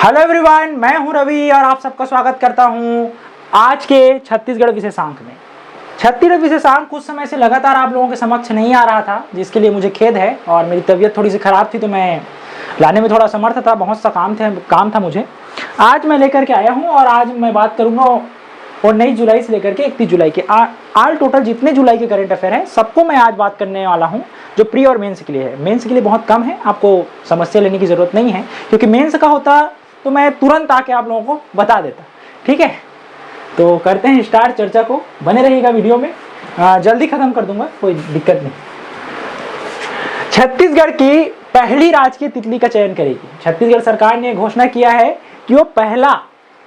Hello everyone, मैं हूं रवि और आप सबका स्वागत करता हूं आज के छत्तीसगढ़ विशेषांक में। छत्तीसगढ़ विशेषांक कुछ समय से लगातार आप लोगों के समक्ष नहीं आ रहा था, जिसके लिए मुझे खेद है। और मेरी तबीयत थोड़ी सी खराब थी तो मैं लाने में थोड़ा असमर्थ था, बहुत सा काम था मुझे। आज मैं लेकर के आया हूँ और आज मैं बात करूँगा और 9 जुलाई से लेकर के 31 जुलाई के ऑल टोटल जितने जुलाई के करंट अफेयर हैं सबको मैं आज बात करने वाला हूँ, जो प्री और मेंस के लिए है। मेंस के लिए बहुत कम है, आपको समस्या लेने की ज़रूरत नहीं है, क्योंकि मेंस का होता तो मैं तुरंत आके आप लोगों को बता देता। ठीक है, तो करते हैं स्टार्ट चर्चा को। बने रहिएगा वीडियो में, जल्दी खत्म कर दूंगा, कोई दिक्कत नहीं। छत्तीसगढ़ की पहली राजकीय तितली का चयन करेगी। छत्तीसगढ़ सरकार ने घोषणा किया है कि वो पहला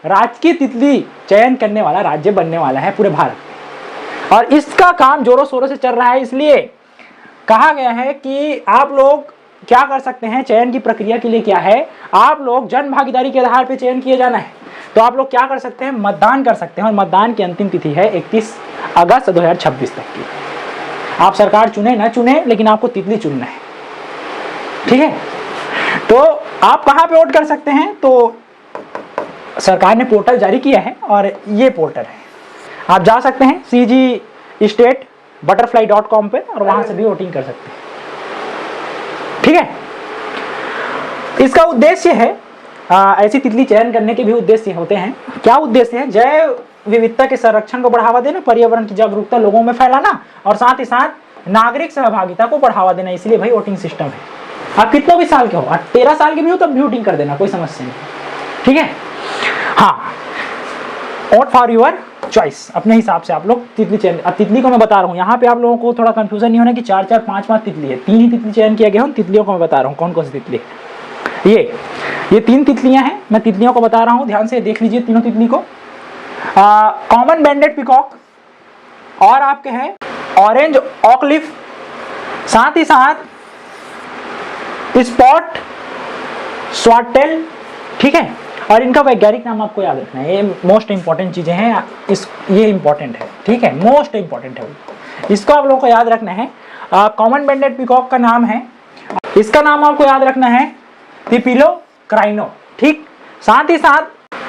राजकीय तितली चयन करने वाला राज्य बनने वाला है पूरे भारत में, और इसका काम जोरों शोरों से चल रहा है। इसलिए कहा गया है कि आप लोग क्या कर सकते हैं, चयन की प्रक्रिया के लिए क्या है, आप लोग जन भागीदारी के आधार पर चयन किए जाना है। तो आप लोग क्या कर सकते हैं, मतदान कर सकते हैं, और मतदान की अंतिम तिथि है 31 अगस्त 2026 तक की। आप सरकार चुने ना चुने, लेकिन आपको तितली चुनना है। ठीक है, तो आप कहाँ पे वोट कर सकते हैं, तो सरकार ने पोर्टल जारी किया है और ये पोर्टल है, आप जा सकते हैं cgstatebutterfly.com पे और वहां से भी वोटिंग कर सकते हैं। ठीक है, इसका उद्देश्य है, ऐसी तितली चयन करने के भी उद्देश्य होते हैं। क्या उद्देश्य है? जैव विविधता के संरक्षण को बढ़ावा देना, पर्यावरण की जागरूकता लोगों में फैलाना, और साथ ही साथ नागरिक सहभागिता को बढ़ावा देना। इसलिए भाई वोटिंग सिस्टम है। आप कितना भी साल के हो, 13 साल के भी हो तब भी वोटिंग कर देना, कोई समस्या नहीं। ठीक है, हाँ, वोट फॉर योर चॉइस, अपने हिसाब से आप लोग तितली चयन। अब तितली को मैं बता रहा हूँ, यहाँ पे आप लोगों को थोड़ा कंफ्यूजन नहीं होना कि 4-4 5-5 तितली है। 3 ही तितली चयन किया गया है। तितलियों को मैं बता रहा हूँ कौन कौन सी तितली है। ये 3 तितलियां हैं, मैं तितलियों को बता रहा हूँ, ध्यान से देख लीजिए तीनों तितली को। कॉमन बैंडेड पिकॉक, और आपके हैं ऑरेंज ऑकलिफ, साथ ही साथ स्पॉट स्वॉटटेल। ठीक है, और इनका वैज्ञानिक नाम आपको याद रखना है। ये मोस्ट इंपॉर्टेंट चीजें हैं, ये इंपॉर्टेंट है। ठीक है, मोस्ट इंपॉर्टेंट है, इसको आप लोगों को याद रखना है। कॉमन बैंडेड पिकॉक का नाम है, इसका नाम आपको याद रखना है थिपिलो क्राइनो। ठीक, साथ ही साथ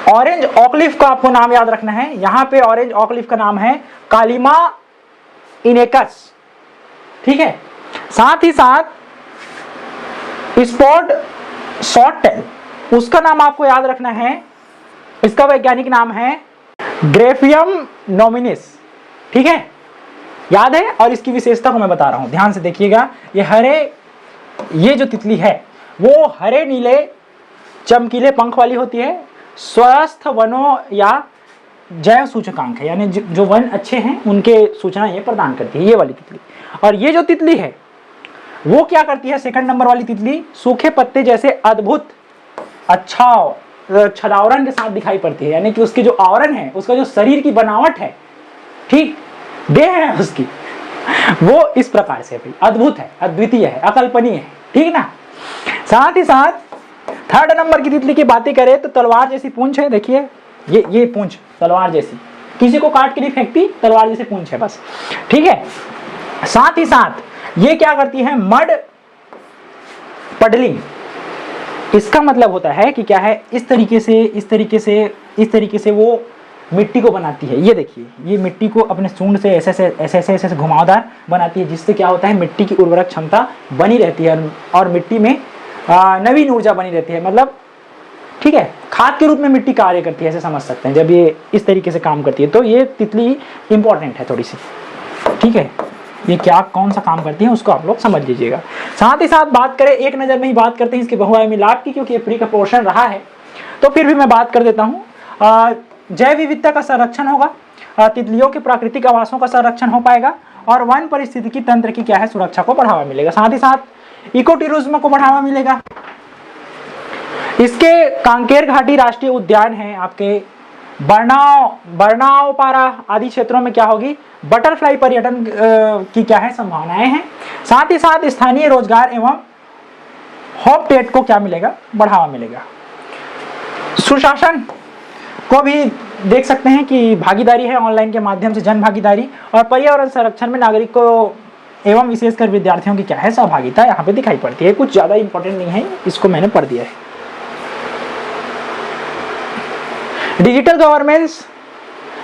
ऑरेंज ऑकलिफ का आपको नाम याद रखना है। यहाँ पे ऑरेंज ऑकलिफ का नाम है कालिमा इनेकस। ठीक है, साथ ही साथ स्पॉट शॉर्टटेल, उसका नाम आपको याद रखना है, इसका वैज्ञानिक नाम है ग्रेफियम नोमिनिस। ठीक है, याद है। और इसकी विशेषता को मैं बता रहा हूं, ध्यान से देखिएगा। ये जो तितली है वो हरे नीले चमकीले पंख वाली होती है। स्वस्थ वनों या जैव सूचकांक है, यानी जो वन अच्छे हैं उनके सूचना ये प्रदान करती है, ये वाली तितली। और ये जो तितली है वो क्या करती है, सेकंड नंबर वाली तितली, सूखे पत्ते जैसे अद्भुत अच्छा छदावरण के साथ दिखाई पड़ती है। यानी कि उसकी जो आवरण है, उसका जो शरीर की बनावट है, ठीक, देह है उसकी, वो इस प्रकार से भाई अद्भुत है, अद्वितीय है, अकल्पनीय है। ठीक ना। साथ ही साथ थर्ड नंबर की तितली की बातें करें तो तलवार जैसी पूंछ है। देखिए ये पूंछ तलवार जैसी, किसी को काट के नहीं फेंकती, तलवार जैसी पूंछ है बस। ठीक है, साथ ही साथ ये क्या करती है, मड पडलिंग। इसका मतलब होता है कि क्या है, इस तरीके से वो मिट्टी को बनाती है। ये देखिए, ये मिट्टी को अपने सूंड से ऐसे घुमावदार बनाती है, जिससे क्या होता है, मिट्टी की उर्वरक क्षमता बनी रहती है और मिट्टी में नवीन ऊर्जा बनी रहती है। मतलब ठीक है, खाद के रूप में मिट्टी कार्य करती है, ऐसे समझ सकते हैं जब ये इस तरीके से काम करती है। तो ये तितली इंपॉर्टेंट है थोड़ी सी। ठीक है, ये कौन सा काम करती है उसको आप लोग समझ लीजिएगा। साथ ही साथ बात करें, एक नज़र में ही बात करते हैं इसके बहुआयामी लाभ की, क्योंकि ये प्री का पोर्शन रहा है, तो फिर भी मैं बात कर देता हूँ। जैव विविधता का संरक्षण होगा, तितलियों के प्राकृतिक आवासों का संरक्षण हो पाएगा, और वन परिस्थितिकी तंत्र की क्या है, सुरक्षा को बढ़ावा मिलेगा। साथ ही साथ इको टूरिज्म को बढ़ावा मिलेगा। इसके कांकेर घाटी राष्ट्रीय उद्यान है, आपके बरनाओपारा आदि क्षेत्रों में क्या होगी, बटरफ्लाई पर्यटन की क्या है, संभावनाएं हैं। साथ ही साथ स्थानीय रोजगार एवं हॉपटेट को क्या मिलेगा, बढ़ावा मिलेगा। सुशासन को भी देख सकते हैं कि भागीदारी है ऑनलाइन के माध्यम से, जन भागीदारी, और पर्यावरण संरक्षण में नागरिकों एवं विशेषकर विद्यार्थियों की क्या है, सहभागिता यहाँ पे दिखाई पड़ती है। कुछ ज़्यादा इंपॉर्टेंट नहीं है, इसको मैंने पढ़ दिया है। डिजिटल गवर्नेंस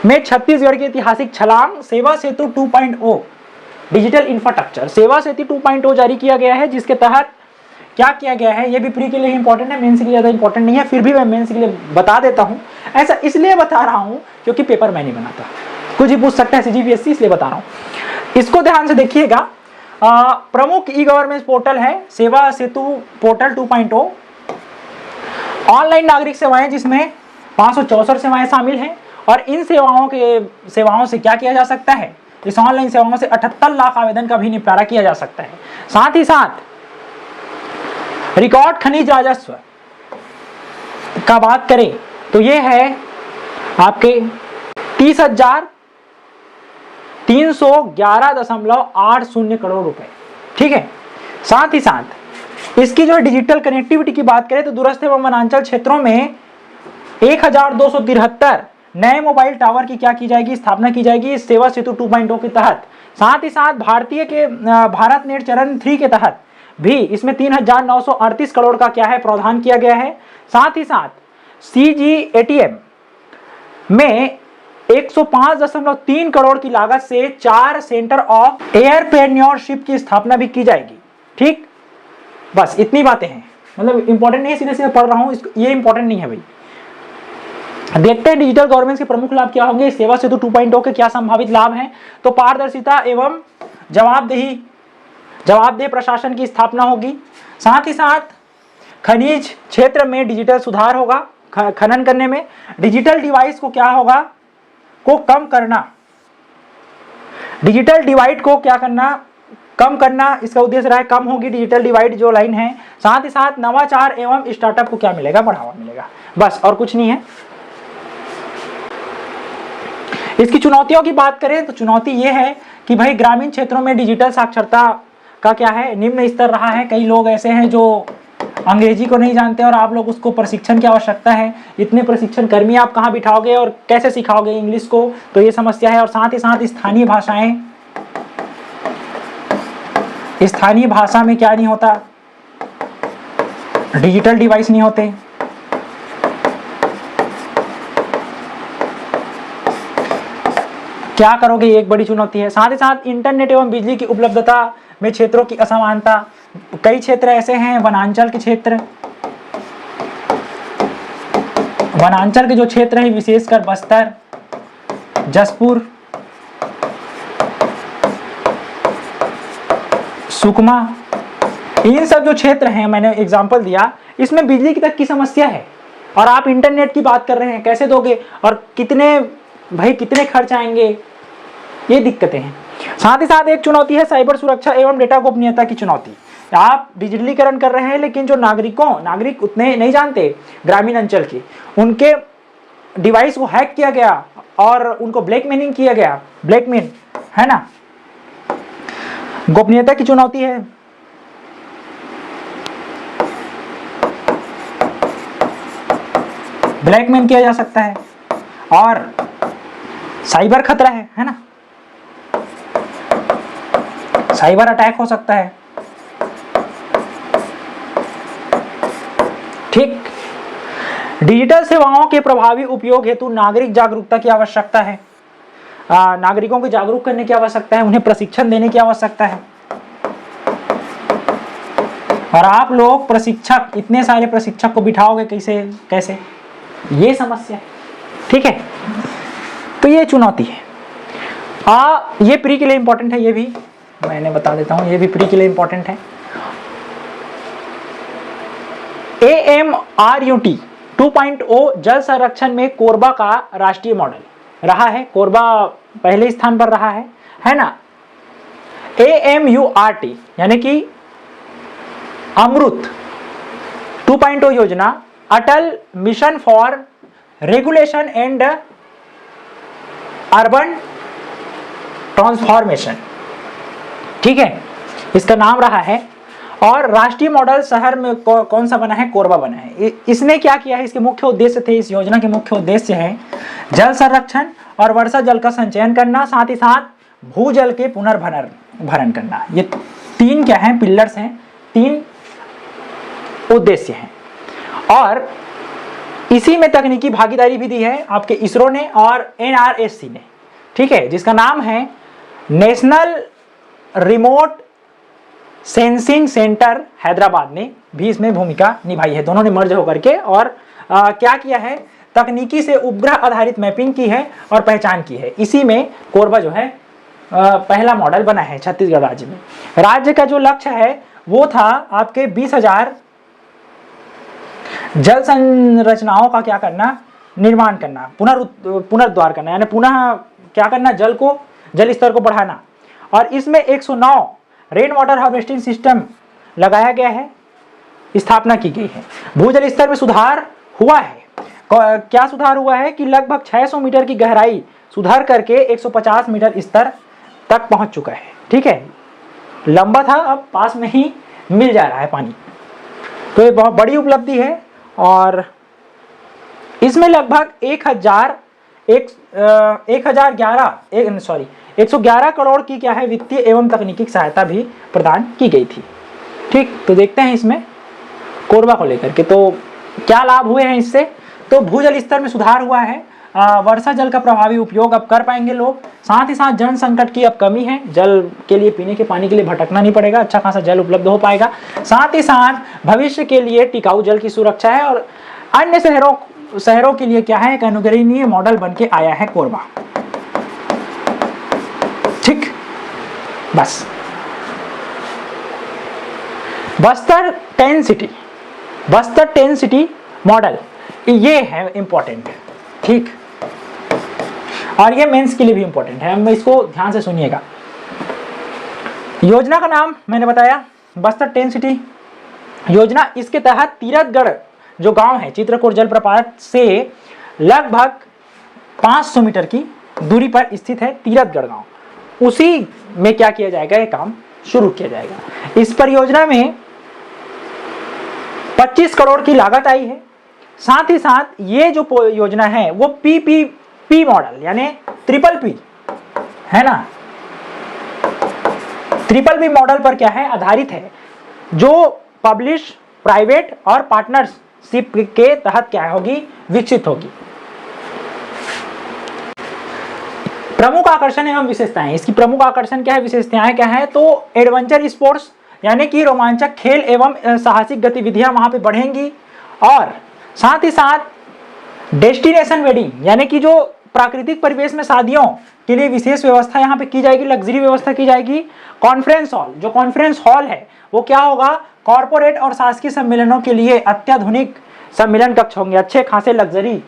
में छत्तीसगढ़ की ऐतिहासिक छलांग, सेवा सेतु 2.0 डिजिटल इंफ्रास्ट्रक्चर सेवा सेतु 2.0 जारी किया गया है, जिसके तहत क्या किया गया है, ये भी प्री के लिए इंपॉर्टेंट है, मेंस के लिए ज़्यादा इंपॉर्टेंट नहीं है, फिर भी मैं मेंस के लिए बता देता हूँ। ऐसा इसलिए बता रहा हूँ क्योंकि पेपर मैं नहीं बनाता, कुछ ही पूछ सकता है CGPSC, इसलिए बता रहा हूँ। इसको ध्यान से देखिएगा। प्रमुख ई गवर्नेंस पोर्टल है सेवा सेतु पोर्टल 2.0। ऑनलाइन नागरिक सेवाएं, जिसमें 564 सेवाएं शामिल हैं, और इन सेवाओं से क्या किया जा सकता है, इस ऑनलाइन सेवाओं से 78 लाख आवेदन का भी निपटारा किया जा सकता है। साथ ही साथ रिकॉर्ड खनिज राजस्व का बात करें तो ये है आपके 30,311.80 करोड़ रुपए, ठीक है। साथ ही साथ इसकी जो डिजिटल कनेक्टिविटी की बात करें तो दूरस्थ एवं वनांचल क्षेत्रों में 1273 नए मोबाइल टावर की क्या की जाएगी, स्थापना की जाएगी इस सेवा सेतु 2.0 के तहत। साथ ही साथ भारत नेट चरण 3 के तहत भी इसमें 3,938 करोड़ का क्या है प्रावधान किया गया है। साथ ही साथ CGATM में 105.3 करोड़ की लागत से 4 सेंटर ऑफ एयरप्रेन्योरशिप की स्थापना भी की जाएगी, ठीक। बस इतनी बातें हैं, मतलब इंपॉर्टेंट नहीं है, सीधे सीधे पढ़ रहा हूं, ये इंपॉर्टेंट नहीं है भाई। देखते हैं डिजिटल गवर्नेंस के प्रमुख लाभ क्या होंगे, सेवा सेतु 2.0 के क्या संभावित लाभ हैं। तो पारदर्शिता एवं जवाबदेह प्रशासन की स्थापना होगी। साथ ही साथ खनिज क्षेत्र में डिजिटल सुधार होगा, खनन करने में। डिजिटल डिवाइस को क्या होगा, को कम करना, डिजिटल डिवाइड को क्या करना, कम करना, इसका उद्देश्य रहा है, कम होगी डिजिटल डिवाइड जो लाइन है। साथ ही साथ नवाचार एवं स्टार्टअप को क्या मिलेगा, बढ़ावा मिलेगा, बस और कुछ नहीं है। इसकी चुनौतियों की बात करें तो चुनौती यह है कि भाई ग्रामीण क्षेत्रों में डिजिटल साक्षरता का क्या है, निम्न स्तर रहा है। कई लोग ऐसे हैं जो अंग्रेजी को नहीं जानते और आप लोग उसको प्रशिक्षण की आवश्यकता है। इतने प्रशिक्षण कर्मी आप कहाँ बिठाओगे और कैसे सिखाओगे इंग्लिश को, तो ये समस्या है। और साथ ही साथ स्थानीय भाषाएं, स्थानीय भाषा में क्या नहीं होता, डिजिटल डिवाइस नहीं होते। क्या करोगे, ये एक बड़ी चुनौती है। साथ ही साथ इंटरनेट एवं बिजली की उपलब्धता में क्षेत्रों की असमानता, कई क्षेत्र ऐसे हैं वनांचल के क्षेत्र, वनांचल के जो क्षेत्र हैं विशेषकर बस्तर, जसपुर, सुकमा, इन सब जो क्षेत्र हैं, मैंने एग्जांपल दिया, इसमें बिजली तक की समस्या है और आप इंटरनेट की बात कर रहे हैं, कैसे दोगे और कितने खर्च आएंगे, ये दिक्कतें हैं। साथ ही साथ एक चुनौती है साइबर सुरक्षा एवं डेटा गोपनीयता की चुनौती। आप डिजिटलीकरण कर रहे हैं लेकिन जो नागरिक उतने नहीं जानते ग्रामीण अंचल के, उनके डिवाइस को हैक किया गया और उनको ब्लैकमेलिंग किया गया, ब्लैकमेल है ना, गोपनीयता की चुनौती है। ब्लैकमेल किया जा सकता है और साइबर खतरा है ना, साइबर अटैक हो सकता है, ठीक। डिजिटल सेवाओं के प्रभावी उपयोग हेतु नागरिक जागरूकता की आवश्यकता है। नागरिकों को जागरूक करने की आवश्यकता है, उन्हें प्रशिक्षण देने की आवश्यकता है। और आप लोग प्रशिक्षक, इतने सारे प्रशिक्षक को बिठाओगे कैसे, ये समस्या है, ठीक है। तो ये चुनौती है। ये प्री के लिए इंपॉर्टेंट है, ये भी मैंने बता देता हूं, ये भी प्री के लिए इंपॉर्टेंट है। AMRUT 2.0 जल संरक्षण में कोरबा का राष्ट्रीय मॉडल रहा है, कोरबा पहले स्थान पर रहा है ना। AMURT यानी कि अमृत 2.0 योजना, Atal mission for regulation and urban transformation, ठीक है, इसका नाम रहा है। और राष्ट्रीय मॉडल शहर में कौन सा बना है, कोरबा बना है। इसने क्या किया है, इसके मुख्य उद्देश्य थे, इस योजना के मुख्य उद्देश्य है जल संरक्षण और वर्षा जल का संचयन करना, साथ ही साथ भूजल के पुनर्भरण करना। ये तीन क्या है, पिलर्स हैं, तीन उद्देश्य हैं। और इसी में तकनीकी भागीदारी भी दी है आपके इसरो ने और NRSC ने, ठीक है, जिसका नाम है national remote sensing centre Hyderabad ने भी इसमें भूमिका निभाई है। दोनों ने मर्ज होकर के और क्या किया है, तकनीकी से उपग्रह आधारित मैपिंग की है और पहचान की है। इसी में कोरबा जो है पहला मॉडल बना है छत्तीसगढ़ राज्य में। राज्य का जो लक्ष्य है वो था आपके 20,000 जल संरचनाओं का क्या करना, निर्माण करना, पुनरुद्धार करना, यानी पुनः क्या करना, जल स्तर को बढ़ाना। और इसमें 109 रेन वाटर हार्वेस्टिंग सिस्टम लगाया गया है, स्थापना की गई है। भूजल स्तर में सुधार हुआ है। क्या सुधार हुआ है कि लगभग 600 मीटर की गहराई सुधार करके 150 मीटर स्तर तक पहुंच चुका है, ठीक है। लंबा था, अब पास में ही मिल जा रहा है पानी, तो ये बहुत बड़ी उपलब्धि है। और इसमें लगभग 111 करोड़ की क्या है, वित्तीय एवं तकनीकी सहायता भी प्रदान की गई थी, ठीक। तो देखते हैं इसमें कोरबा को लेकर के तो क्या लाभ हुए हैं इससे। तो भूजल स्तर में सुधार हुआ है, वर्षा जल का प्रभावी उपयोग अब कर पाएंगे लोग। साथ ही साथ जल संकट की अब कमी है, जल के लिए, पीने के पानी के लिए भटकना नहीं पड़ेगा, अच्छा खासा जल उपलब्ध हो पाएगा। साथ ही साथ भविष्य के लिए टिकाऊ जल की सुरक्षा है और अन्य शहरों के लिए क्या है, एक अनुकरणीय मॉडल बन के आया है कोरबा, ठीक। बस बस्तर 10 सिटी मॉडल, ये है इंपॉर्टेंट, ठीक। और ये मेंस के लिए भी इंपॉर्टेंट है, मैं इसको ध्यान से सुनिएगा। योजना का नाम मैंने बताया बस्तर 10 सिटी योजना। इसके तहत तीरथगढ़ जो गांव है चित्रकूट जलप्रपात से लगभग 500 मीटर की दूरी पर स्थित है तीरथगढ़ गांव, उसी में क्या किया जाएगा, ये काम शुरू किया जाएगा। इस परियोजना में 25 करोड़ की लागत आई है। साथ ही साथ ये जो योजना है वो PPP मॉडल यानी ट्रिपल P है ना, ट्रिपल P मॉडल पर क्या है, आधारित है, जो पब्लिश, प्राइवेट और पार्टनरशिप के तहत क्या होगी, विकसित होगी। प्रमुख आकर्षण एवं विशेषताएं, इसकी प्रमुख आकर्षण क्या है, विशेषताएं क्या है, तो एडवेंचर स्पोर्ट्स यानी कि रोमांचक खेल एवं साहसिक गतिविधियां वहां पे बढ़ेंगी। और साथ ही साथ डेस्टिनेशन वेडिंग यानी कि जो प्राकृतिक परिवेश में शादियों के लिए विशेष व्यवस्था यहाँ पे की जाएगी, लग्जरी व्यवस्था की जाएगी। कॉन्फ्रेंस हॉल, जो कॉन्फ्रेंस हॉल है वो क्या होगा, कॉर्पोरेट और शासकीय सम्मेलनों के लिए अत्याधुनिक सम्मेलन कक्ष होंगे, अच्छे खासे लग्जरी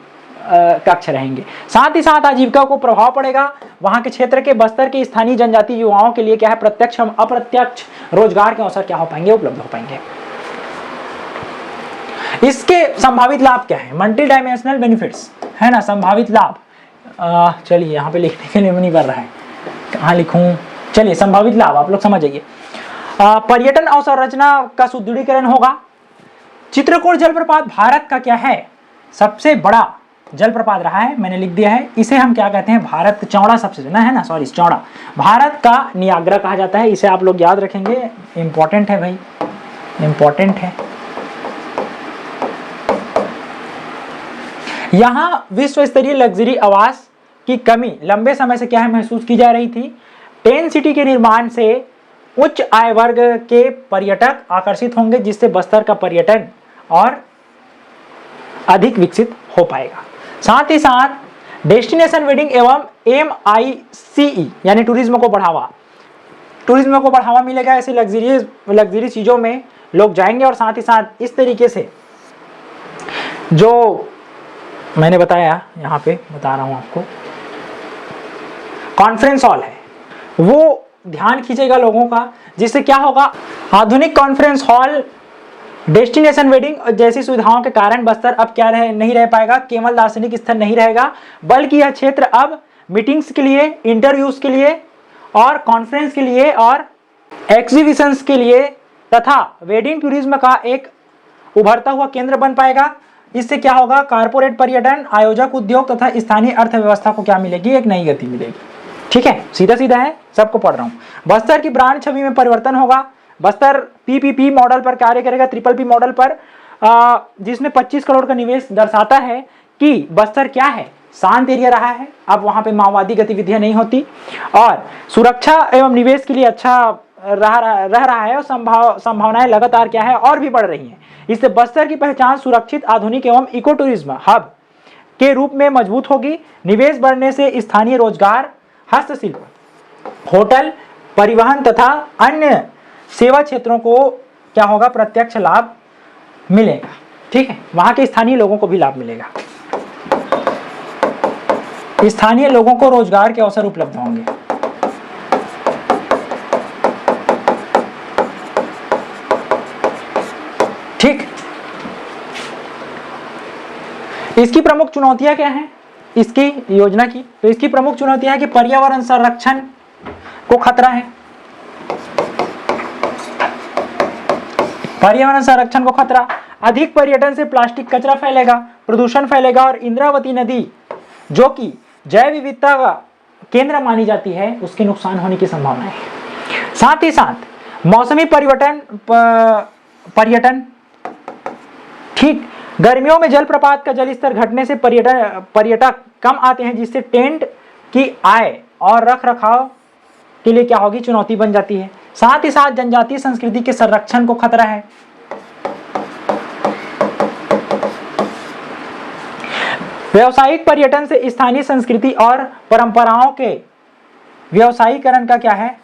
कक्ष रहेंगे। साथ ही साथ आजीविका को प्रभाव पड़ेगा, वहां के क्षेत्र के बस्तर के स्थानीय जनजाति युवाओं के लिए क्या है, प्रत्यक्ष एवं अप्रत्यक्ष रोजगार के अवसर क्या हो पाएंगे, उपलब्ध हो पाएंगे। इसके संभावित लाभ क्या है, मल्टी डायमेंशनल बेनिफिट्स है ना, संभावित लाभ। चलिए यहाँ पे लिखने के लिए नहीं कर रहा है, कहाँ लिखूं, चलिए संभावित लाभ आप लोग समझ जाइए। पर्यटन अवसंरचना का सुदृढ़ीकरण होगा। चित्रकूट जलप्रपात भारत का क्या है, सबसे बड़ा जलप्रपात रहा है, मैंने लिख दिया है। इसे हम क्या कहते हैं, भारत चौड़ा सबसे ना है ना, सॉरी चौड़ा, भारत का नियाग्रा कहा जाता है। इसे आप लोग याद रखेंगे, इंपॉर्टेंट है भाई, इंपॉर्टेंट है। यहां विश्व स्तरीय लग्जरी आवास की कमी लंबे समय से क्या है, महसूस की जा रही थी। 10 सिटी के निर्माण से उच्च आय वर्ग के पर्यटक आकर्षित होंगे, जिससे बस्तर का पर्यटन और अधिक विकसित हो पाएगा। साथ ही साथ डेस्टिनेशन वेडिंग एवं MICE यानी टूरिज्म को बढ़ावा मिलेगा। ऐसे लग्जरी चीजों में लोग जाएंगे। और साथ ही साथ इस तरीके से जो मैंने बताया, यहाँ पे बता रहा हूं आपको, कॉन्फ्रेंस हॉल है वो ध्यान खींचेगा लोगों का, जिससे क्या होगा, आधुनिक कॉन्फ्रेंस हॉल, डेस्टिनेशन वेडिंग जैसी सुविधाओं के कारण बस्तर अब क्या नहीं रह पाएगा, केवल दार्शनिक स्थल नहीं रहेगा, बल्कि यह क्षेत्र अब मीटिंग्स के लिए, इंटरव्यूज के लिए और कॉन्फ्रेंस के लिए और एग्जीबिशंस के लिए तथा वेडिंग टूरिज्म का एक उभरता हुआ केंद्र बन पाएगा। इससे क्या होगा, कारपोरेट पर्यटन, आयोजक उद्योग तथा स्थानीय अर्थव्यवस्था को क्या मिलेगी, एक नई गति मिलेगी। ठीक है, सीधा सीधा है, सबको पढ़ रहा हूं। बस्तर की ब्रांड छवि में परिवर्तन होगा। बस्तर PPP मॉडल पर कार्य करेगा, ट्रिपल P मॉडल पर। जिसमें 25 करोड़ का निवेश दर्शाता है कि बस्तर क्या है, शांत एरिया रहा है। अब वहां पे माओवादी गतिविधियां नहीं होती और सुरक्षा एवं निवेश के लिए अच्छा रह रहा है और संभावनाएं लगातार क्या है और भी बढ़ रही हैं। इससे बस्तर की पहचान सुरक्षित, आधुनिक एवं इको टूरिज्म हब के रूप में मजबूत होगी। निवेश बढ़ने से स्थानीय रोजगार, हस्तशिल्प, होटल, परिवहन तथा अन्य सेवा क्षेत्रों को क्या होगा, प्रत्यक्ष लाभ मिलेगा। ठीक है, वहां के स्थानीय लोगों को भी लाभ मिलेगा, स्थानीय लोगों को रोजगार के अवसर उपलब्ध होंगे। ठीक, इसकी प्रमुख चुनौतियां क्या हैं इसकी योजना की? तो इसकी प्रमुख चुनौतियां है कि पर्यावरण संरक्षण को खतरा है, पर्यावरण संरक्षण को खतरा, अधिक पर्यटन से प्लास्टिक कचरा फैलेगा, प्रदूषण फैलेगा और इंद्रावती नदी जो कि जैव विविधता का केंद्र मानी जाती है उसके नुकसान होने की संभावना है। साथ ही साथ मौसमी पर्यटन, ठीक, गर्मियों में जलप्रपात का जलस्तर घटने से पर्यटक कम आते हैं, जिससे टेंट की आय और रख रखाव के लिए क्या होगी, चुनौती बन जाती है। साथ ही साथ जनजातीय संस्कृति के संरक्षण को खतरा है। व्यावसायिक पर्यटन से स्थानीय संस्कृति और परंपराओं के व्यवसायीकरण का क्या है,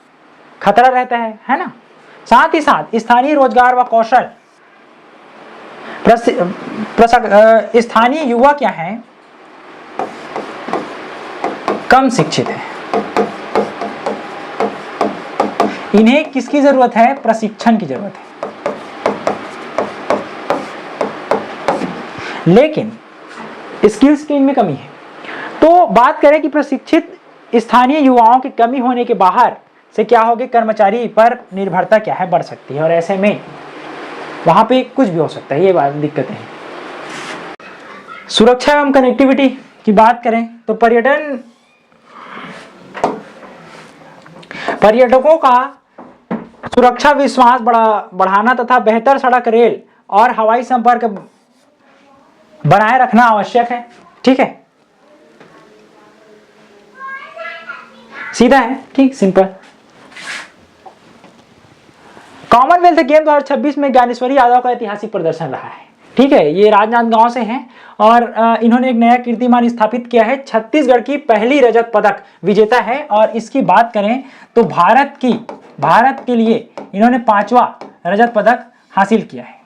खतरा रहता है ना। साथ ही साथ स्थानीय रोजगार व कौशल, स्थानीय युवा क्या है, कम शिक्षित है, इन्हें किसकी जरूरत है, प्रशिक्षण की जरूरत है। लेकिन स्किल्स की इनमें कमी है। तो बात करें कि प्रशिक्षित स्थानीय युवाओं की कमी होने के बाहर से क्या होगी, कर्मचारी पर निर्भरता क्या है, बढ़ सकती है और ऐसे में वहां पे कुछ भी हो सकता है, ये बात दिक्कतें हैं। सुरक्षा एवं कनेक्टिविटी की बात करें तो पर्यटकों का सुरक्षा विश्वास बढ़ाना तथा बेहतर सड़क, रेल और हवाई संपर्क बनाए रखना आवश्यक है। ठीक है, सीधा है, ठीक, सिंपल। कॉमनवेल्थ गेम 2026 में ज्ञानेश्वरी यादव का ऐतिहासिक प्रदर्शन रहा है। ठीक है, ये राजनांदगांव से हैं और इन्होंने एक नया कीर्तिमान स्थापित किया है। छत्तीसगढ़ की पहली रजत पदक विजेता है और इसकी बात करें तो भारत के लिए इन्होंने 5वां रजत पदक हासिल किया है।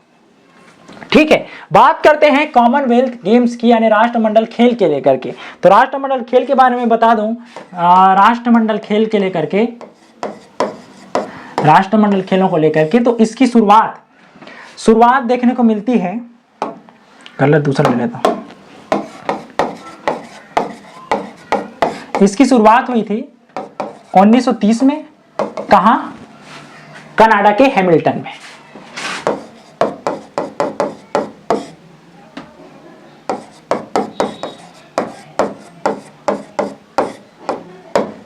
ठीक है, बात करते हैं कॉमनवेल्थ गेम्स की, यानी राष्ट्रमंडल खेल के लेकर के। तो राष्ट्रमंडल खेल के बारे में बता दूं, राष्ट्रमंडल खेल के लेकर के, राष्ट्रमंडल खेलों को लेकर के, तो इसकी शुरुआत देखने को मिलती है, गलत दूसरा ले लेता हूं। इसकी शुरुआत हुई थी 1930 में, कहां, कनाडा के हैमिल्टन में।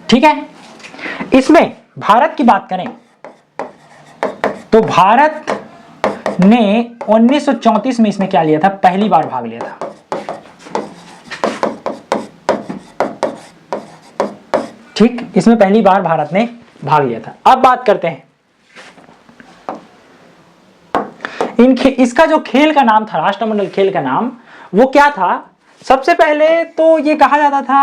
ठीक है, इसमें भारत की बात करें तो भारत ने 1934 में इसमें क्या लिया था, पहली बार भाग लिया था। ठीक, इसमें पहली बार भारत ने भाग लिया था। अब बात करते हैं इसका जो खेल का नाम था, राष्ट्रमंडल खेल का नाम, वो क्या था? सबसे पहले तो ये कहा जाता था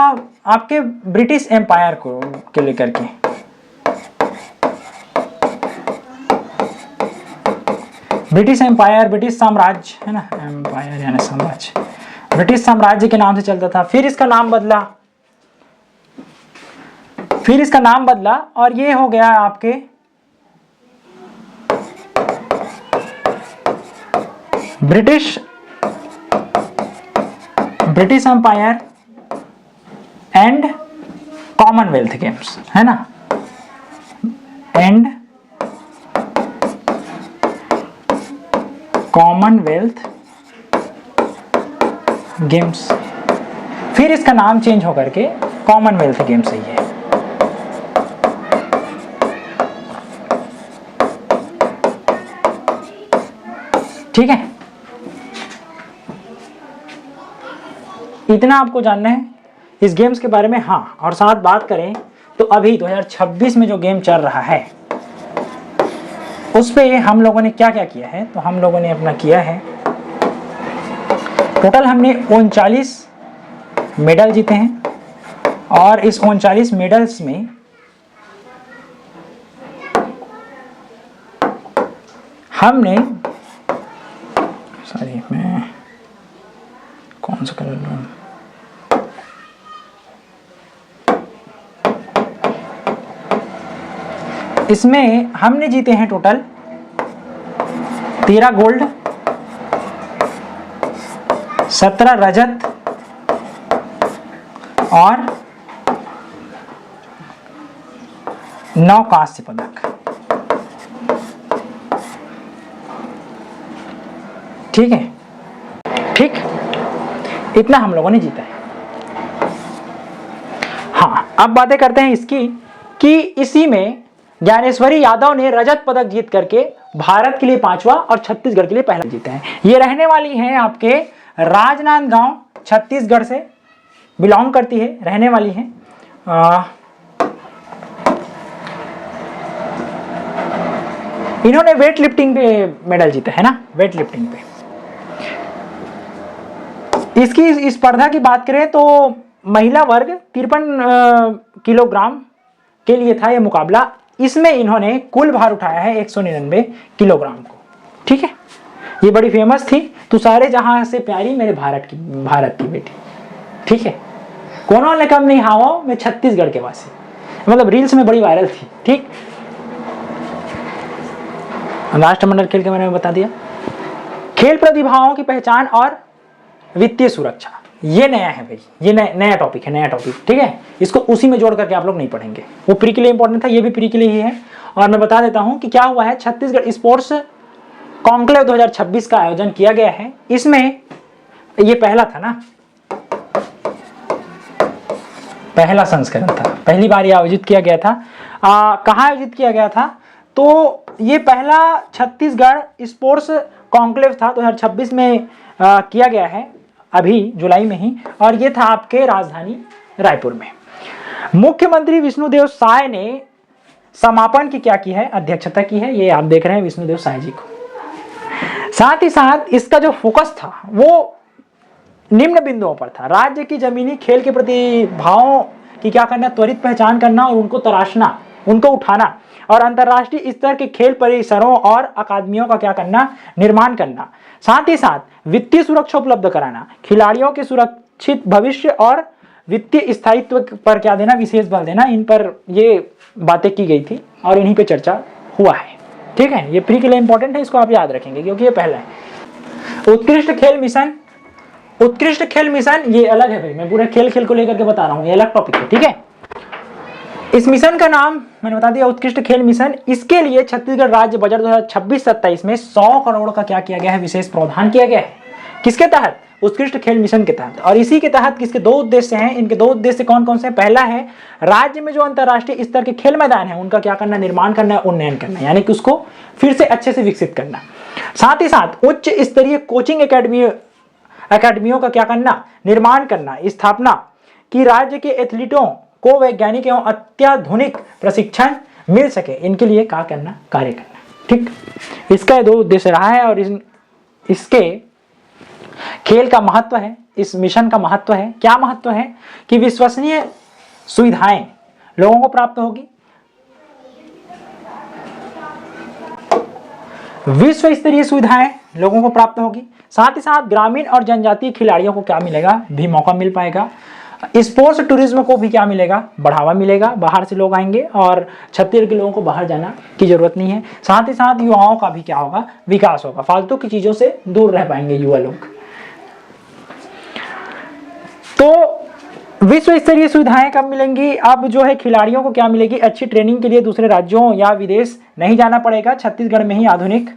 आपके ब्रिटिश एम्पायर को के लेकर के, ब्रिटिश एम्पायर, ब्रिटिश साम्राज्य है ना, एम्पायर यानी साम्राज्य, ब्रिटिश साम्राज्य के नाम से चलता था। फिर इसका नाम बदला और ये हो गया आपके British Empire and Commonwealth Games, है ना, एंड कॉमनवेल्थ गेम्स। फिर इसका नाम चेंज होकर के कॉमनवेल्थ गेम्स ही है। ठीक है, इतना आपको जानना है इस गेम्स के बारे में। हाँ, और साथ बात करें तो अभी 2026 में जो गेम चल रहा है उस पे हम लोगों ने क्या क्या किया है, तो हम लोगों ने अपना किया है, टोटल हमने 39 मेडल जीते हैं और इस 39 मेडल्स में हमने, सॉरी मैं कौन सा कलर लूं, इसमें हमने जीते हैं टोटल 13 गोल्ड, 17 रजत और 9 कांस्य पदक। ठीक है, ठीक, इतना हम लोगों ने जीता है। हाँ, अब बातें करते हैं इसकी कि इसी में ज्ञानेश्वरी यादव ने रजत पदक जीत करके भारत के लिए 5वां और छत्तीसगढ़ के लिए पहला जीता है। ये रहने वाली हैं आपके राजनांदगांव, छत्तीसगढ़ से बिलोंग करती है, रहने वाली हैं। इन्होंने वेट लिफ्टिंग पे मेडल जीता है ना, वेट लिफ्टिंग पे। इसकी इस स्पर्धा की बात करें तो महिला वर्ग 53 किलोग्राम के लिए था यह मुकाबला। इसमें इन्होंने कुल भार उठाया है 199 किलोग्राम को। ठीक है, ये बड़ी फेमस थी, तू सारे जहां से प्यारी मेरे भारत की बेटी। ठीक है, कोनो ने कम नहीं हाओ, मैं छत्तीसगढ़ के वासी, मतलब रील्स में बड़ी वायरल थी। ठीक, राष्ट्रमंडल खेल के बारे में बता दिया। खेल प्रतिभाओं की पहचान और वित्तीय सुरक्षा, ये नया है भाई, ये नया टॉपिक है, नया टॉपिक। ठीक है, इसको उसी में जोड़ करके आप लोग नहीं पढ़ेंगे, वो प्री के लिए इंपॉर्टेंट था, ये भी प्री के लिए ही है। और मैं बता देता हूं कि क्या हुआ है, छत्तीसगढ़ स्पोर्ट्स कॉन्क्लेव 2026 का आयोजन किया गया है। इसमें ये पहला था ना, पहला संस्करण था, पहली बार ये आयोजित किया गया था। कहाँ आयोजित किया गया था, तो ये पहला छत्तीसगढ़ स्पोर्ट्स कॉन्क्लेव था, 2026 में किया गया है, अभी जुलाई में ही, और ये था आपके राजधानी रायपुर में। मुख्यमंत्री विष्णुदेव साय ने समापन की क्या की है, अध्यक्षता की है, ये आप देख रहे हैं विष्णुदेव साय जी को। साथ ही साथ इसका जो फोकस था वो निम्न बिंदुओं पर था। राज्य की जमीनी खेल के प्रतिभाओं की क्या करना, त्वरित पहचान करना और उनको तराशना, उनको उठाना, और अंतर्राष्ट्रीय स्तर के खेल परिसरों और अकादमियों का क्या करना, निर्माण करना। साथ ही साथ वित्तीय सुरक्षा उपलब्ध कराना, खिलाड़ियों के सुरक्षित भविष्य और वित्तीय स्थायित्व पर क्या देना, विशेष बल देना। इन पर ये बातें की गई थी और इन्हीं पे चर्चा हुआ है। ठीक है, ये प्री के लिए इंपॉर्टेंट है, इसको आप याद रखेंगे क्योंकि ये पहला है। उत्कृष्ट खेल मिशन, उत्कृष्ट खेल मिशन ये अलग है भाई, मैं पूरे खेल को लेकर के बता रहा हूँ, ये अलग टॉपिक है। ठीक है, इस मिशन का नाम मैंने बता दिया, उत्कृष्ट खेल मिशन। इसके लिए छत्तीसगढ़ राज्य बजट 2026-27 में 100 करोड़ का क्या किया गया है, विशेष प्रावधान किया गया है। किसके तहत, उत्कृष्ट खेल मिशन के तहत। और इसी के तहत किसके दो उद्देश्य हैं, इनके दो उद्देश्य कौन कौन से हैं। पहला है राज्य में जो अंतर्राष्ट्रीय स्तर के खेल मैदान है उनका क्या करना, निर्माण करना, उन्नयन करना, यानी कि उसको फिर से अच्छे से विकसित करना। साथ ही साथ उच्च स्तरीय कोचिंग अकेडमियों का क्या करना, निर्माण करना, स्थापना की राज्य के एथलीटों को वैज्ञानिक एवं अत्याधुनिक प्रशिक्षण मिल सके, इनके लिए क्या करना, कार्य करना। ठीक, इसका दो उद्देश्य रहा है। और इसके खेल का महत्व है, इस मिशन का महत्व है, क्या महत्व है कि विश्वसनीय सुविधाएं लोगों को प्राप्त होगी, विश्व स्तरीय सुविधाएं लोगों को प्राप्त होगी। साथ ही साथ ग्रामीण और जनजातीय खिलाड़ियों को क्या मिलेगा, भी मौका मिल पाएगा। स्पोर्ट्स टूरिज्म को भी क्या मिलेगा, बढ़ावा मिलेगा, बाहर से लोग आएंगे और छत्तीसगढ़ के लोगों को बाहर जाना की जरूरत नहीं है। साथ ही साथ युवाओं का भी क्या होगा, विकास होगा, फालतू की चीजों से दूर रह पाएंगे युवा लोग। तो विश्व स्तरीय सुविधाएं कब मिलेंगी, अब जो है खिलाड़ियों को क्या मिलेगी, अच्छी ट्रेनिंग के लिए दूसरे राज्यों या विदेश नहीं जाना पड़ेगा, छत्तीसगढ़ में ही आधुनिक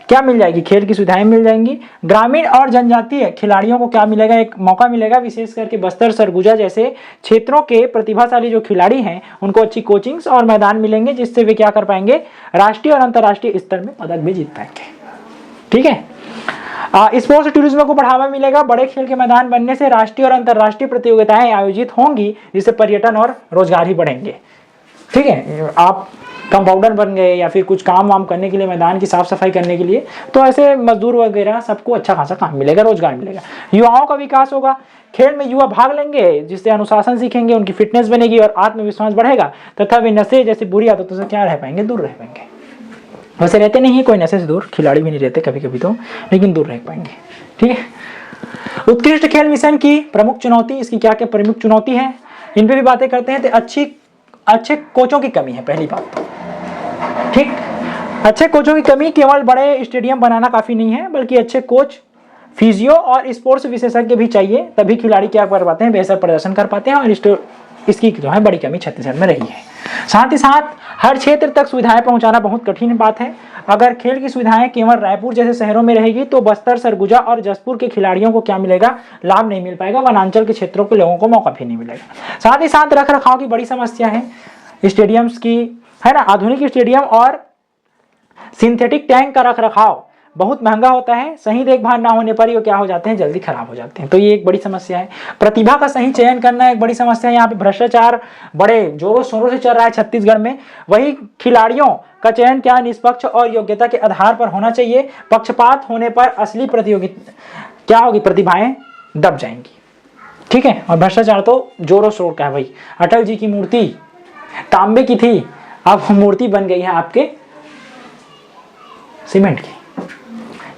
क्या मिल जाएगी, खेल की सुविधाएं मिल जाएंगी। ग्रामीण और जनजातीय खिलाड़ियों को क्या मिलेगा, एक मौका मिलेगा, विशेष करके बस्तर, सरगुजा जैसे क्षेत्रों के प्रतिभाशाली जो खिलाड़ी हैं उनको अच्छी कोचिंग्स और मैदान मिलेंगे, जिससे वे क्या कर पाएंगे, राष्ट्रीय और अंतर्राष्ट्रीय स्तर में पदक भी जीत पाएंगे। ठीक है, स्पोर्ट्स टूरिज्म को बढ़ावा मिलेगा। बड़े खेल के मैदान बनने से राष्ट्रीय और अंतर्राष्ट्रीय प्रतियोगिताएं आयोजित होंगी, जिससे पर्यटन और रोजगार ही बढ़ेंगे। ठीक है, आप कंपाउंडर बन गए या फिर कुछ काम वाम करने के लिए, मैदान की साफ सफाई करने के लिए, तो ऐसे मजदूर वगैरह सबको अच्छा खासा काम मिलेगा, रोजगार मिलेगा। युवाओं का विकास होगा। खेल में युवा भाग लेंगे, जिससे अनुशासन सीखेंगे, उनकी फिटनेस बनेगी और आत्मविश्वास बढ़ेगा, तथा वे नशे जैसी बुरी आदतों से क्या रह पाएंगे, दूर रह पाएंगे। वैसे रहते नहीं है कोई नशे से दूर, खिलाड़ी भी नहीं रहते कभी कभी तो, लेकिन दूर रह पाएंगे। ठीक है। उत्कृष्ट खेल मिशन की प्रमुख चुनौती, इसकी क्या क्या प्रमुख चुनौती है, इन पे भी बातें करते हैं। तो अच्छे कोचों की कमी है पहली बात तो। ठीक, अच्छे कोचों की कमी, केवल बड़े स्टेडियम बनाना काफी नहीं है, बल्कि अच्छे कोच, फिजियो और स्पोर्ट्स विशेषज्ञ भी चाहिए, तभी खिलाड़ी क्या कर पाते हैं, बेहतर प्रदर्शन कर पाते हैं। और इसकी जो है बड़ी कमी छत्तीसगढ़ में रही है। साथ ही साथ हर क्षेत्र तक सुविधाएं पहुंचाना बहुत कठिन बात है। अगर खेल की सुविधाएं केवल रायपुर जैसे शहरों में रहेगी तो बस्तर, सरगुजा और जसपुर के खिलाड़ियों को क्या मिलेगा, लाभ नहीं मिल पाएगा। वनांचल के क्षेत्रों के लोगों को मौका भी नहीं मिलेगा। साथ ही साथ रख रखाव की बड़ी समस्या है स्टेडियम्स की, है ना। आधुनिक स्टेडियम और सिंथेटिक टैंक का रख रखाव बहुत महंगा होता है। सही देखभाल ना होने पर ये क्या हो जाते हैं, जल्दी खराब हो जाते हैं। तो ये एक बड़ी समस्या है। प्रतिभा का सही चयन करना एक बड़ी समस्या है। यहाँ पे भ्रष्टाचार बड़े जोरों शोरों से चल रहा है छत्तीसगढ़ में। वही खिलाड़ियों का चयन क्या निष्पक्ष और योग्यता के आधार पर होना चाहिए। पक्षपात होने पर असली प्रतियोगिता क्या होगी, प्रतिभाएं दब जाएंगी। ठीक है। और भ्रष्टाचार तो जोरों शोर का है भाई। अटल जी की मूर्ति तांबे की थी, अब मूर्ति बन गई है आपके सीमेंट की।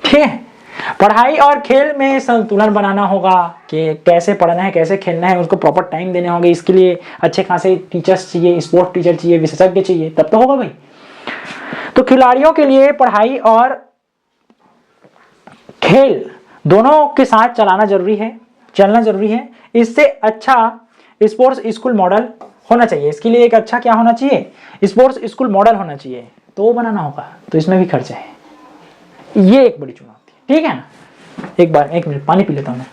ठीक है। पढ़ाई और खेल में संतुलन बनाना होगा कि कैसे पढ़ना है, कैसे खेलना है, उसको प्रॉपर टाइम देने होंगे। इसके लिए अच्छे खासे टीचर्स चाहिए, स्पोर्ट टीचर चाहिए, विशेषज्ञ चाहिए, तब तो होगा भाई। तो खिलाड़ियों के लिए पढ़ाई और खेल दोनों के साथ चलना जरूरी है। इससे अच्छा स्पोर्ट्स स्कूल मॉडल होना चाहिए। इसके लिए एक अच्छा क्या होना चाहिए, स्पोर्ट्स स्कूल मॉडल होना चाहिए, तो वो बनाना होगा। तो इसमें भी खर्चा है, ये एक बड़ी चुनौती है। ठीक है ना। एक मिनट पानी पी लेता हूं मैं।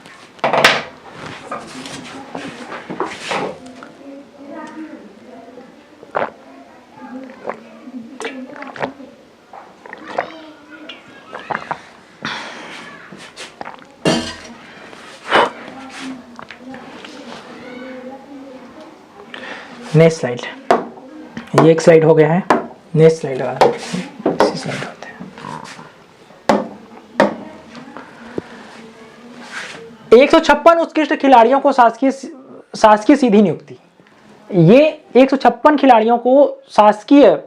नेक्स्ट स्लाइड, ये एक स्लाइड हो गया है। नेक्स्ट स्लाइड लगा, इसी स्लाइड होते हैं। 156 उत्कृष्ट खिलाड़ियों को शासकीय सीधी नियुक्ति। ये 156 खिलाड़ियों को शासकीय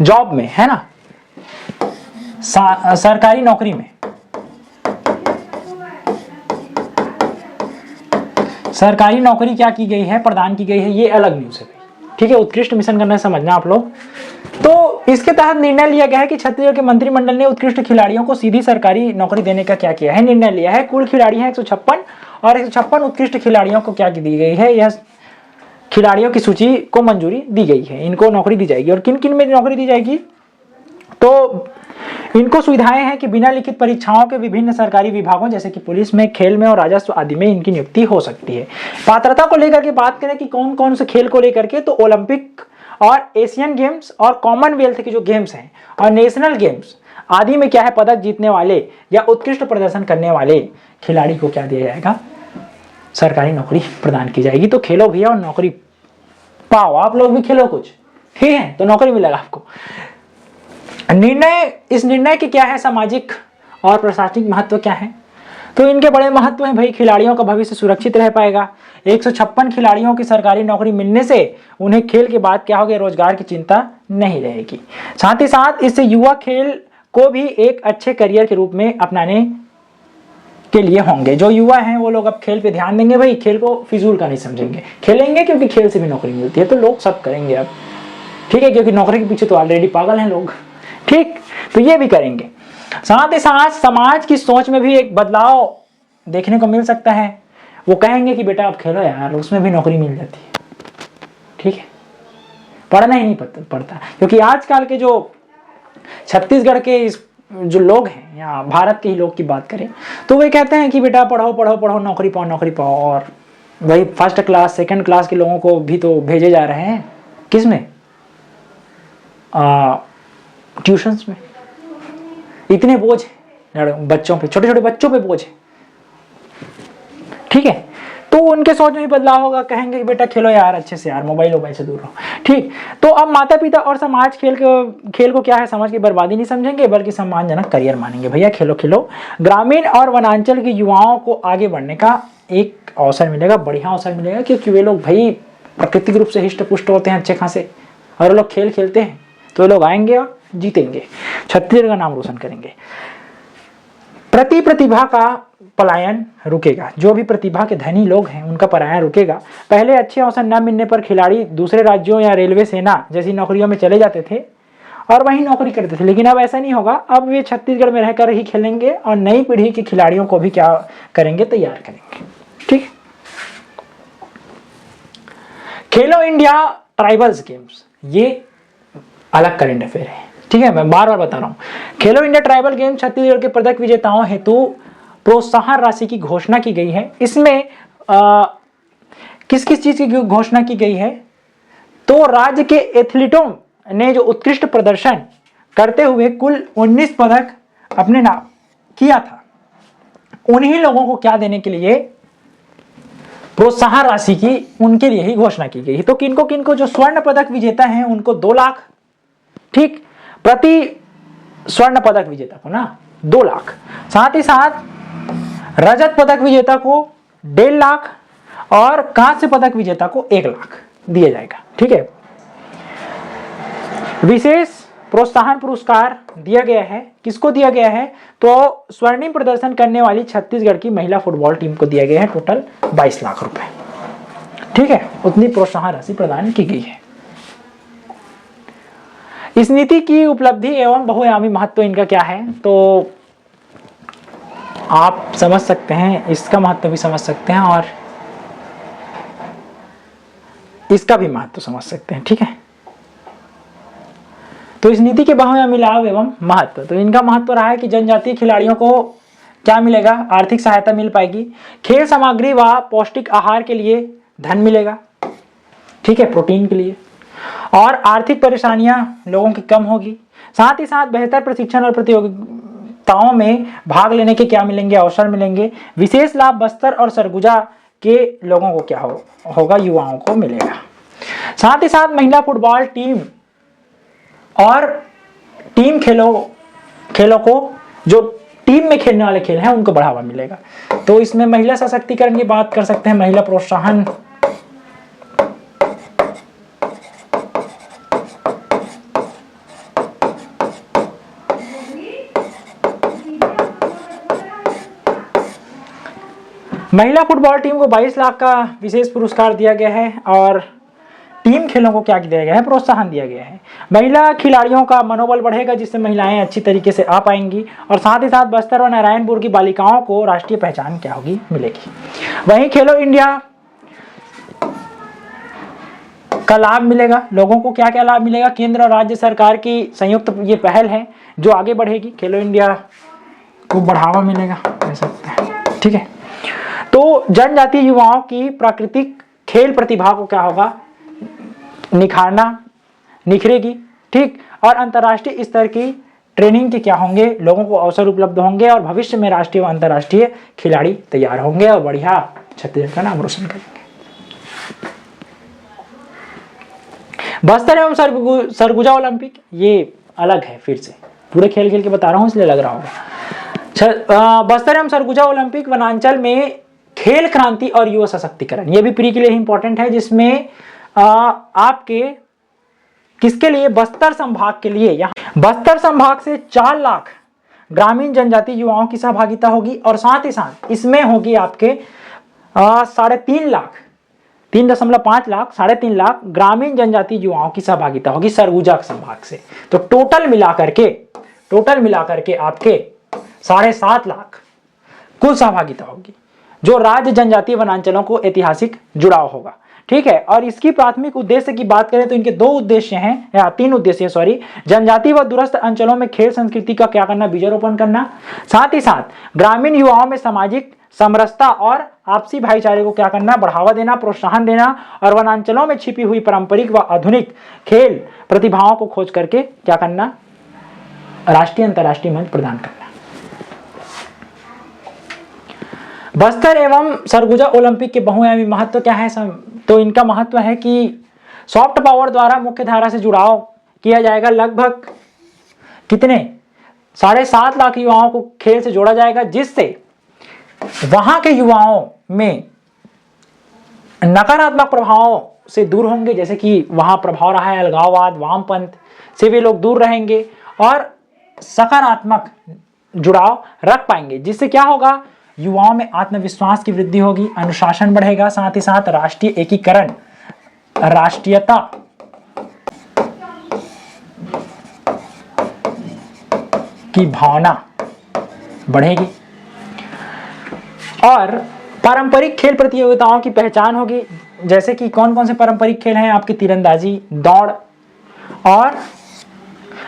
जॉब में, है ना, सरकारी नौकरी में, सरकारी नौकरी क्या की गई है, प्रदान की गई है। ये अलग न्यूज है। ठीक है। उत्कृष्ट मिशन करना समझना आप लोग। तो इसके तहत निर्णय लिया गया है कि छत्तीसगढ़ के मंत्रिमंडल ने उत्कृष्ट खिलाड़ियों को सीधी सरकारी नौकरी देने का क्या किया है, निर्णय लिया है। कुल खिलाड़ी हैं 156 और 156 उत्कृष्ट खिलाड़ियों को क्या दी गई है, यह खिलाड़ियों की सूची को मंजूरी दी गई है। इनको नौकरी दी जाएगी। और किन किन में नौकरी दी जाएगी, तो इनको सुविधाएं हैं कि बिना लिखित परीक्षाओं के विभिन्न सरकारी विभागों जैसे कि पुलिस में, खेल में और राजस्व आदि में इनकी नियुक्ति हो सकती है। पात्रता को लेकर के बात करें कि कौन कौन से खेल को लेकर के, तो ओलंपिक और एशियन गेम्स और कॉमनवेल्थ के जो गेम्स हैं और नेशनल गेम्स आदि में क्या है, पदक जीतने वाले या उत्कृष्ट प्रदर्शन करने वाले खिलाड़ी को क्या दिया जाएगा, सरकारी नौकरी प्रदान की जाएगी। तो खेलो भैया और नौकरी पाओ, आप लोग भी खेलो कुछ, ठीक है, तो नौकरी मिलेगा आपको। इस निर्णय के क्या है सामाजिक और प्रशासनिक महत्व क्या है, तो इनके बड़े महत्व हैं भाई। खिलाड़ियों का भविष्य सुरक्षित रह पाएगा। 156 खिलाड़ियों की सरकारी नौकरी मिलने से उन्हें खेल के बाद क्या होगा, रोजगार की चिंता नहीं रहेगी। साथ ही साथ इससे युवा खेल को भी एक अच्छे करियर के रूप में अपनाने के लिए होंगे। जो युवा हैं वो लोग अब खेल पे ध्यान देंगे भाई, खेल को फिजूल का नहीं समझेंगे, खेलेंगे क्योंकि खेल से भी नौकरी मिलती है, तो लोग सब करेंगे अब, ठीक है, क्योंकि नौकरी के पीछे तो ऑलरेडी पागल हैं लोग, ठीक, तो ये भी करेंगे। साथ ही साथ समाज की सोच में भी एक बदलाव देखने को मिल सकता है। वो कहेंगे कि बेटा आप खेलो यार, उसमें भी नौकरी मिल जाती है, ठीक है, पढ़ना ही नहीं पड़ता। क्योंकि आजकल के जो छत्तीसगढ़ के जो लोग हैं या भारत के ही लोग की बात करें तो वे कहते हैं कि बेटा पढ़ो पढ़ो पढ़ो, नौकरी पाओ। और वही फर्स्ट क्लास सेकंड क्लास के लोगों को भी तो भेजे जा रहे हैं, किसमें, ट्यूशन्स में, इतने बोझ है बच्चों पे, छोटे छोटे बच्चों पे बोझ है, ठीक है। तो उनके सोच में भी बदलाव होगा, कहेंगे कि बेटा खेलो यार अच्छे से यार, मोबाइल से दूर रहो, ठीक। तो अब माता पिता और समाज खेल को क्या है, समझ की बर्बादी नहीं समझेंगे बल्कि सम्मानजनक करियर मानेंगे। भैया खेलो खेलो। ग्रामीण और वनांचल के युवाओं को आगे बढ़ने का एक अवसर मिलेगा, बढ़िया अवसर मिलेगा, क्योंकि वे लोग भाई प्राकृतिक रूप से हिष्ट पुष्ट होते हैं अच्छे खासे, और वो लोग खेल खेलते हैं, तो लोग आएंगे और जीतेंगे, छत्तीसगढ़ का नाम रोशन करेंगे। प्रतिभा का पलायन रुकेगा, जो भी प्रतिभा के धनी लोग हैं उनका पलायन रुकेगा। पहले अच्छे अवसर न मिलने पर खिलाड़ी दूसरे राज्यों या रेलवे सेना जैसी नौकरियों में चले जाते थे और वहीं नौकरी करते थे, लेकिन अब ऐसा नहीं होगा। अब वे छत्तीसगढ़ में रहकर ही खेलेंगे और नई पीढ़ी के खिलाड़ियों को भी क्या करेंगे, तैयार करेंगे, ठीक। खेलो इंडिया ट्राइबल्स गेम्स, ये अलग करंट अफेयर है, ठीक है, मैं बार बार बता रहा हूं। खेलो इंडिया ट्राइबल गेम छत्तीसगढ़ के पदक विजेताओं हेतु प्रोत्साहन राशि की घोषणा की गई है। इसमें किस किस चीज की घोषणा की गई है, तो राज्य के एथलीटों ने जो उत्कृष्ट प्रदर्शन करते हुए कुल 19 पदक अपने नाम किया था, उन्हीं लोगों को क्या देने के लिए, प्रोत्साहन राशि की उनके लिए ही घोषणा की गई है। तो किनको किनको, जो स्वर्ण पदक विजेता हैं उनको 2 लाख, ठीक, प्रति स्वर्ण पदक विजेता को ना 2 लाख, साथ ही साथ रजत पदक विजेता को 1.5 लाख और कांस्य पदक विजेता को 1 लाख दिया जाएगा, ठीक है। विशेष प्रोत्साहन पुरस्कार दिया गया है, किसको दिया गया है, तो स्वर्णिम प्रदर्शन करने वाली छत्तीसगढ़ की महिला फुटबॉल टीम को दिया गया है टोटल 22 लाख रुपए, ठीक है, उतनी प्रोत्साहन राशि प्रदान की गई है। इस नीति की उपलब्धि एवं बहुआयामी महत्व इनका क्या है, तो आप समझ सकते हैं, इसका महत्व भी समझ सकते हैं और इसका भी महत्व समझ सकते हैं, ठीक है। तो इस नीति के बहुआयामी लाभ एवं महत्व, तो इनका महत्व रहा है कि जनजातीय खिलाड़ियों को क्या मिलेगा, आर्थिक सहायता मिल पाएगी, खेल सामग्री व पौष्टिक आहार के लिए धन मिलेगा, ठीक है, प्रोटीन के लिए, और आर्थिक परेशानियां लोगों की कम होगी। साथ ही साथ बेहतर प्रशिक्षण और प्रतियोगिताओं में भाग लेने के क्या मिलेंगे, अवसर मिलेंगे। विशेष लाभ बस्तर और सरगुजा के लोगों को क्या होगा, युवाओं को मिलेगा। साथ ही साथ महिला फुटबॉल टीम और टीम खेलों को, जो टीम में खेलने वाले खेल हैं उनको बढ़ावा मिलेगा। तो इसमें महिला सशक्तिकरण की बात कर सकते हैं, महिला प्रोत्साहन, महिला फुटबॉल टीम को 22 लाख का विशेष पुरस्कार दिया गया है और टीम खेलों को क्या दिया गया है, प्रोत्साहन दिया गया है। महिला खिलाड़ियों का मनोबल बढ़ेगा जिससे महिलाएं अच्छी तरीके से आ पाएंगी, और साथ ही साथ बस्तर और नारायणपुर की बालिकाओं को राष्ट्रीय पहचान क्या होगी, मिलेगी। वहीं खेलो इंडिया का लाभ मिलेगा, लोगों को क्या क्या लाभ मिलेगा, केंद्र और राज्य सरकार की संयुक्त ये पहल है जो आगे बढ़ेगी, खेलो इंडिया को बढ़ावा मिलेगा, कह सकते हैं, ठीक है। तो जनजातीय युवाओं की प्राकृतिक खेल प्रतिभा को क्या होगा, निखरेगी, ठीक, और अंतर्राष्ट्रीय स्तर की ट्रेनिंग के क्या होंगे, लोगों को अवसर उपलब्ध होंगे और भविष्य में राष्ट्रीय व अंतर्राष्ट्रीय खिलाड़ी तैयार होंगे और बढ़िया छत्तीसगढ़ का नाम रोशन करेंगे। बस्तर एवं सरगुजा ओलंपिक, ये अलग है, फिर से पूरे खेल के बता रहा हूं इसलिए लग रहा होगा। बस्तर एवं सरगुजा ओलंपिक वनांचल में खेल क्रांति और युवा सशक्तिकरण, ये भी प्री के लिए इंपॉर्टेंट है, जिसमें आपके किसके लिए, बस्तर संभाग के लिए, यहाँ बस्तर संभाग से 4 लाख ग्रामीण जनजातीय युवाओं की सहभागिता होगी, और साथ ही साथ इसमें होगी आपके 3.5 लाख, 3.5 लाख, 3.5 लाख ग्रामीण जनजातीय युवाओं की सहभागिता होगी सरगुजा संभाग से। तो टोटल मिलाकर के आपके 7.5 लाख कुल सहभागिता होगी, जो राज्य जनजातीय वनांचलों को ऐतिहासिक जुड़ाव होगा, ठीक है। और इसकी प्राथमिक उद्देश्य की बात करें तो इनके 2 उद्देश्य हैं, या 3 उद्देश्य, सॉरी। जनजातीय व दूरस्थ अंचलों में खेल संस्कृति का क्या करना, बीजारोपण करना, साथ ही साथ ग्रामीण युवाओं में सामाजिक समरसता और आपसी भाईचारे को क्या करना, बढ़ावा देना, प्रोत्साहन देना, और वनांचलों में छिपी हुई पारंपरिक व आधुनिक खेल प्रतिभाओं को खोज करके क्या करना, राष्ट्रीय अंतर्राष्ट्रीय मंच प्रदान करना। बस्तर एवं सरगुजा ओलंपिक के बहुआयामी महत्व क्या है? तो इनका महत्व है कि सॉफ्ट पावर द्वारा मुख्य धारा से जुड़ाव किया जाएगा। लगभग कितने 7.5 लाख युवाओं को खेल से जोड़ा जाएगा, जिससे वहां के युवाओं में नकारात्मक प्रभावों से दूर होंगे, जैसे कि वहां प्रभाव रहा है अलगाववाद, वामपंथ से वे लोग दूर रहेंगे और सकारात्मक जुड़ाव रख पाएंगे, जिससे क्या होगा, युवाओं में आत्मविश्वास की वृद्धि होगी, अनुशासन बढ़ेगा, साथ ही साथ राष्ट्रीय एकीकरण, राष्ट्रीयता की भावना बढ़ेगी और पारंपरिक खेल प्रतियोगिताओं की पहचान होगी। जैसे कि कौन कौन से पारंपरिक खेल हैं आपके? तीरंदाजी, दौड़, और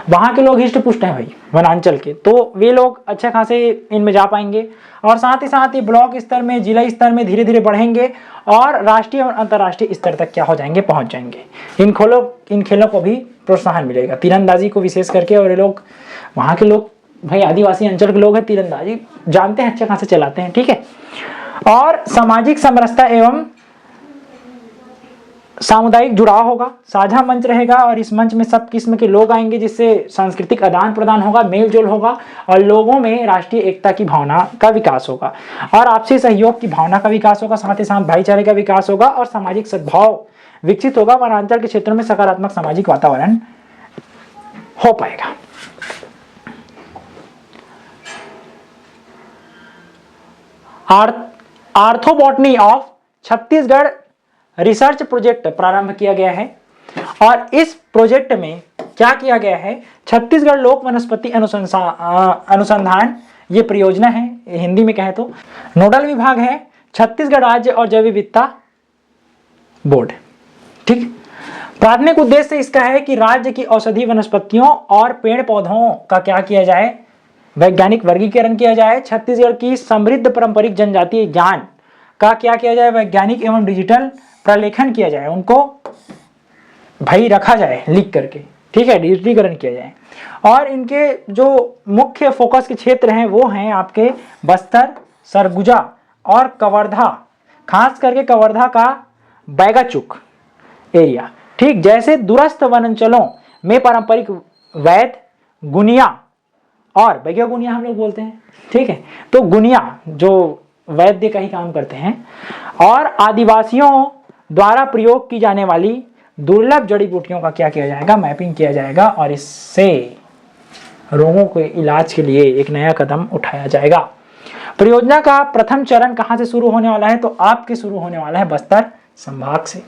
वहां के लोग हिष्ट पुष्ट हैं भाई वनांचल के, तो वे लोग अच्छे खासे इनमें जा पाएंगे और साथ ही साथ ये ब्लॉक स्तर में, जिला स्तर में धीरे धीरे बढ़ेंगे और राष्ट्रीय और अंतर्राष्ट्रीय स्तर तक क्या हो जाएंगे, पहुंच जाएंगे। इन खेलों को भी प्रोत्साहन मिलेगा, तीरंदाजी को विशेष करके। और ये लोग वहाँ के लोग भाई आदिवासी अंचल के लोग हैं, तीरंदाजी जानते हैं, अच्छे खासे चलाते हैं, ठीक है। और सामाजिक समरसता एवं सामुदायिक जुड़ाव होगा, साझा मंच रहेगा और इस मंच में सब किस्म के लोग आएंगे, जिससे सांस्कृतिक आदान प्रदान होगा, मेल जोल होगा और लोगों में राष्ट्रीय एकता की भावना का विकास होगा और आपसी सहयोग की भावना का विकास होगा, साथ ही साथ भाईचारे का विकास होगा और सामाजिक सद्भाव विकसित होगा। वनांचल के क्षेत्रों में सकारात्मक सामाजिक वातावरण हो पाएगा। आर्थोबॉटनी ऑफ छत्तीसगढ़ रिसर्च प्रोजेक्ट प्रारंभ किया गया है और इस प्रोजेक्ट में क्या किया गया है, छत्तीसगढ़ लोक वनस्पति अनुसंधान ये परियोजना है, हिंदी में कहें तो नोडल विभाग है छत्तीसगढ़ राज्य और जैव विविधता बोर्ड, ठीक। प्राथमिक उद्देश्य इसका है कि राज्य की औषधीय वनस्पतियों और पेड़ पौधों का क्या किया जाए, वैज्ञानिक वर्गीकरण किया जाए। छत्तीसगढ़ की समृद्ध पारंपरिक जनजातीय ज्ञान का क्या किया जाए, वैज्ञानिक एवं डिजिटल प्रलेखन किया जाए, उनको भाई रखा जाए लिख करके, ठीक है, डिजिटलीकरण किया जाए। और इनके जो मुख्य फोकस के क्षेत्र हैं वो हैं आपके बस्तर, सरगुजा और कवर्धा, खास करके कवर्धा का बैगाचुक एरिया, ठीक। जैसे दूरस्थ वनांचलों में पारंपरिक वैद, गुनिया और बैगा गुनिया हम लोग बोलते हैं, ठीक है, तो गुनिया जो वैद्य का ही काम करते हैं और आदिवासियों द्वारा प्रयोग की जाने वाली दुर्लभ जड़ी बूटियों का क्या किया जाएगा, मैपिंग किया जाएगा और इससे रोगों के इलाज के लिए एक नया कदम उठाया जाएगा। परियोजना का प्रथम चरण कहां से शुरू होने वाला है, तो आपके शुरू होने वाला है बस्तर संभाग से।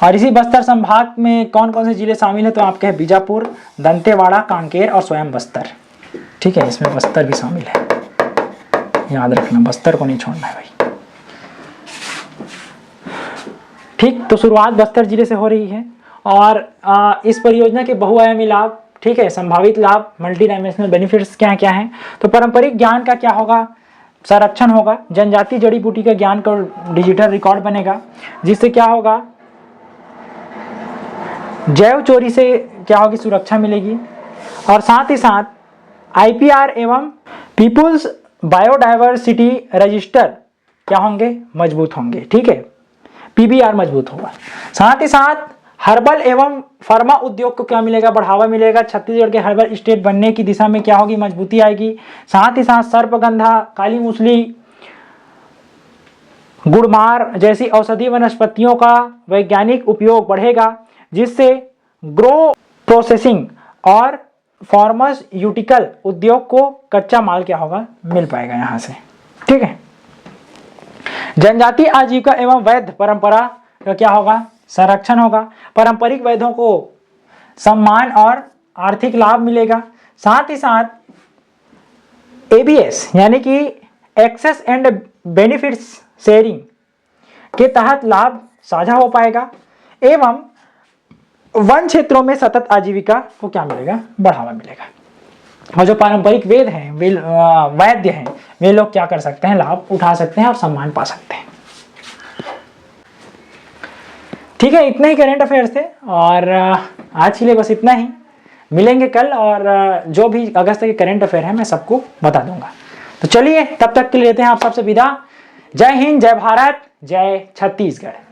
और इसी बस्तर संभाग में कौन कौन से जिले शामिल है, तो आपके हैं बीजापुर, दंतेवाड़ा, कांकेर और स्वयं बस्तर, ठीक है, इसमें बस्तर भी शामिल है, याद रखना, बस्तर को नहीं छोड़ना है भाई, ठीक। तो शुरुआत बस्तर जिले से हो रही है और इस परियोजना के बहुआयामी लाभ, ठीक है, संभावित लाभ, मल्टी डायमेंशनल बेनिफिट्स क्या क्या हैं, तो पारंपरिक ज्ञान का क्या होगा, संरक्षण होगा, जनजातीय जड़ी बूटी का ज्ञान का डिजिटल रिकॉर्ड बनेगा, जिससे क्या होगा, जैव चोरी से क्या होगी, सुरक्षा मिलेगी और साथ ही साथ आईपीआर एवं पीपुल्स बायोडायवर्सिटी रजिस्टर क्या होंगे, मजबूत होंगे, ठीक है, पीबीआर मजबूत होगा। साथ ही साथ हर्बल एवं फार्मा उद्योग को क्या मिलेगा, बढ़ावा मिलेगा, छत्तीसगढ़ के हर्बल स्टेट बनने की दिशा में क्या होगी, मजबूती आएगी। साथ ही साथ सर्पगंधा, काली मूसली, गुड़मार जैसी औषधीय वनस्पतियों का वैज्ञानिक उपयोग बढ़ेगा, जिससे ग्रो प्रोसेसिंग और फार्मास्यूटिकल उद्योग को कच्चा माल क्या होगा, मिल पाएगा यहां से, ठीक है। जनजातीय आजीविका एवं वैध परंपरा का क्या होगा, संरक्षण होगा, पारंपरिक वैधों को सम्मान और आर्थिक लाभ मिलेगा। साथ ही साथ एबीएस यानी कि एक्सेस एंड बेनिफिट्स शेयरिंग के तहत लाभ साझा हो पाएगा एवं वन क्षेत्रों में सतत आजीविका को क्या मिलेगा, बढ़ावा मिलेगा। और जो पारंपरिक वेद हैं, वैद्य हैं, वे लोग क्या कर सकते हैं, लाभ उठा सकते हैं और सम्मान पा सकते हैं, ठीक है। इतना ही करंट अफेयर्स थे और आज के लिए बस इतना ही। मिलेंगे कल और जो भी अगस्त के करंट अफेयर है मैं सबको बता दूंगा। तो चलिए तब तक के लिए लेते हैं आप सबसे विदा। जय हिंद, जय भारत, जय छत्तीसगढ़।